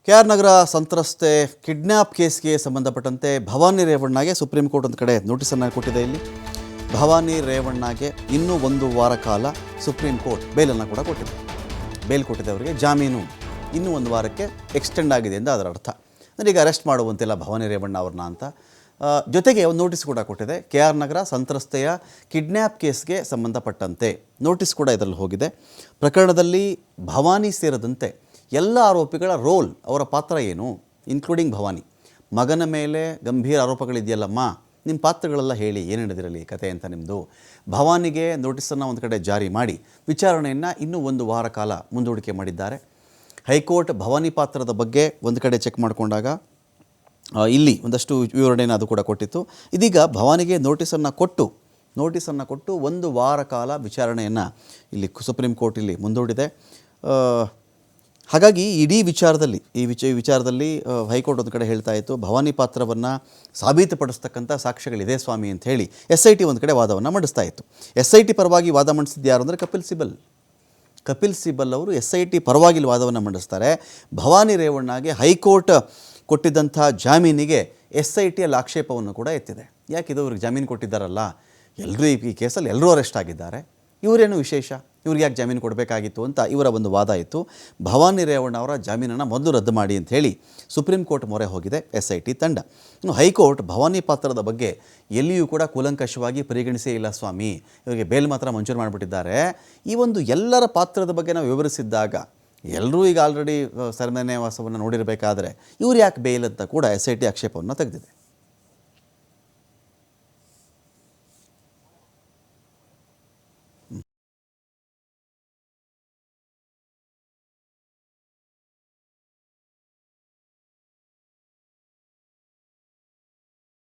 KR ನಗರ ಸಂತ್ರಸ್ತೆ kidnap ಕೇಸ್ಗೆ ಸಂಬಂಧಪಟ್ಟಂತೆ Bhavani ರೇವಣ್ಣಗೆ supreme court ಒಂದು ಕಡೆ ನೋಟಿಸನ್ನು ಕೊಟ್ಟಿದೆ. ಇಲ್ಲಿ ಭವಾನಿ ರೇವಣ್ಣಗೆ ಇನ್ನೂ 1 ವಾರ ಕಾಲ ಸುಪ್ರೀಂ ಕೋರ್ಟ್ ಬೇಲನ್ನು ಕೂಡ ಕೊಟ್ಟಿದೆ. ಬೇಲ್ ಕೊಟ್ಟಿದೆ ಅವರಿಗೆ, ಜಾಮೀನು ಇನ್ನೂ 1 ವಾರಕ್ಕೆ ಎಕ್ಸ್ಟೆಂಡ್ ಆಗಿದೆ ಅಂತ ಅದರ ಅರ್ಥ. ನನಗೆ ಅರೆಸ್ಟ್ ಮಾಡುವಂತಿಲ್ಲ ಭವಾನಿ ರೇವಣ್ಣ ಅವ್ರನ್ನ ಅಂತ. ಜೊತೆಗೆ ಒಂದು ನೋಟಿಸ್ ಕೂಡ ಕೊಟ್ಟಿದೆ. KR ನಗರ ಸಂತ್ರಸ್ತೆಯ ಕಿಡ್ನ್ಯಾಪ್ ಕೇಸ್ಗೆ ಸಂಬಂಧಪಟ್ಟಂತೆ ನೋಟಿಸ್ ಕೂಡ ಇದರಲ್ಲಿ ಹೋಗಿದೆ. ಪ್ರಕರಣದಲ್ಲಿ ಭವಾನಿ ಸೇರಿದಂತೆ ಎಲ್ಲ ಆರೋಪಿಗಳ ರೋಲ್, ಅವರ ಪಾತ್ರ ಏನು, ಇನ್ಕ್ಲೂಡಿಂಗ್ ಭವಾನಿ. ಮಗನ ಮೇಲೆ ಗಂಭೀರ ಆರೋಪಗಳಿದೆಯಲ್ಲಮ್ಮ, ನಿಮ್ಮ ಪಾತ್ರಗಳೆಲ್ಲ ಹೇಳಿ, ಏನು ನಡೆದಿರಲಿ ಕತೆ ಅಂತ ನಿಮ್ಮದು. ಭವಾನಿಗೆ ನೋಟಿಸನ್ನು ಒಂದು ಕಡೆ ಜಾರಿ ಮಾಡಿ ವಿಚಾರಣೆಯನ್ನು ಇನ್ನೂ 1 ವಾರ ಕಾಲ ಮುಂದೂಡಿಕೆ ಮಾಡಿದ್ದಾರೆ. ಹೈಕೋರ್ಟ್ ಭವಾನಿ ಪಾತ್ರದ ಬಗ್ಗೆ ಒಂದು ಕಡೆ ಚೆಕ್ ಮಾಡಿಕೊಂಡಾಗ ಇಲ್ಲಿ ಒಂದಷ್ಟು ವಿವರಣೆಯನ್ನು ಅದು ಕೂಡ ಕೊಟ್ಟಿತ್ತು. ಇದೀಗ ಭವಾನಿಗೆ ನೋಟಿಸನ್ನು ಕೊಟ್ಟು 1 ವಾರ ಕಾಲ ವಿಚಾರಣೆಯನ್ನು ಇಲ್ಲಿ ಸುಪ್ರೀಂ ಕೋರ್ಟ್ ಇಲ್ಲಿ ಮುಂದೂಡಿದೆ. ಹಾಗಾಗಿ ಇಡೀ ವಿಚಾರದಲ್ಲಿ ವಿಚಾರದಲ್ಲಿ ಹೈಕೋರ್ಟ್ ಒಂದು ಕಡೆ ಹೇಳ್ತಾ ಇತ್ತು, ಭವಾನಿ ಪಾತ್ರವನ್ನು ಸಾಬೀತುಪಡಿಸ್ತಕ್ಕಂಥ ಸಾಕ್ಷ್ಯಗಳಿದೆ ಸ್ವಾಮಿ ಅಂತ ಹೇಳಿ SIT ಒಂದು ಕಡೆ ವಾದವನ್ನು ಮಂಡಿಸ್ತಾ ಇತ್ತು. SIT ಪರವಾಗಿ ವಾದ ಮಂಡಿಸಿದ್ದು ಯಾರು ಅಂದರೆ ಕಪಿಲ್ ಸಿಬಲ್ ಅವರು SIT ಪರವಾಗಿ ವಾದವನ್ನು ಮಂಡಿಸ್ತಾರೆ. ಭವಾನಿ ರೇವಣ್ಣಗೆ ಹೈಕೋರ್ಟ್ ಕೊಟ್ಟಿದ್ದಂಥ ಜಾಮೀನಿಗೆ SITಯಲ್ಲಿ ಆಕ್ಷೇಪವನ್ನು ಕೂಡ ಎತ್ತಿದೆ. ಯಾಕಿದು ಇವ್ರಿಗೆ ಜಾಮೀನು ಕೊಟ್ಟಿದ್ದಾರಲ್ಲ, ಎಲ್ಲರೂ ಈ ಕೇಸಲ್ಲಿ ಎಲ್ಲರೂ ಅರೆಸ್ಟ್ ಆಗಿದ್ದಾರೆ, ಇವರೇನು ವಿಶೇಷ, ಇವ್ರಿಗೆ ಯಾಕೆ ಜಾಮೀನು ಕೊಡಬೇಕಾಗಿತ್ತು ಅಂತ ಇವರ ಒಂದು ವಾದ ಇತ್ತು. ಭವಾನಿ ರೇವಣ್ಣ ಅವರ ಜಾಮೀನನ್ನು ಮೊದಲು ರದ್ದು ಮಾಡಿ ಅಂತ ಹೇಳಿ ಸುಪ್ರೀಂ ಕೋರ್ಟ್ ಮೊರೆ ಹೋಗಿದೆ SIT ತಂಡ. ಇನ್ನು ಹೈಕೋರ್ಟ್ ಭವಾನಿ ಪಾತ್ರದ ಬಗ್ಗೆ ಎಲ್ಲಿಯೂ ಕೂಡ ಕೂಲಂಕಷವಾಗಿ ಪರಿಗಣಿಸೇ ಇಲ್ಲ ಸ್ವಾಮಿ, ಇವರಿಗೆ ಬೇಲ್ ಮಾತ್ರ ಮಂಜೂರು ಮಾಡಿಬಿಟ್ಟಿದ್ದಾರೆ. ಈ ಒಂದು ಎಲ್ಲರ ಪಾತ್ರದ ಬಗ್ಗೆ ನಾವು ವಿವರಿಸಿದ್ದಾಗ ಎಲ್ಲರೂ ಈಗ ಆಲ್ರೆಡಿ ಸೆರೆಮನೆ ವಾಸವನ್ನು ನೋಡಿರಬೇಕಾದ್ರೆ ಇವ್ರು ಯಾಕೆ ಬೇಲ್ ಅಂತ ಕೂಡ SIT ಆಕ್ಷೇಪವನ್ನು ತೆಗೆದಿದೆ.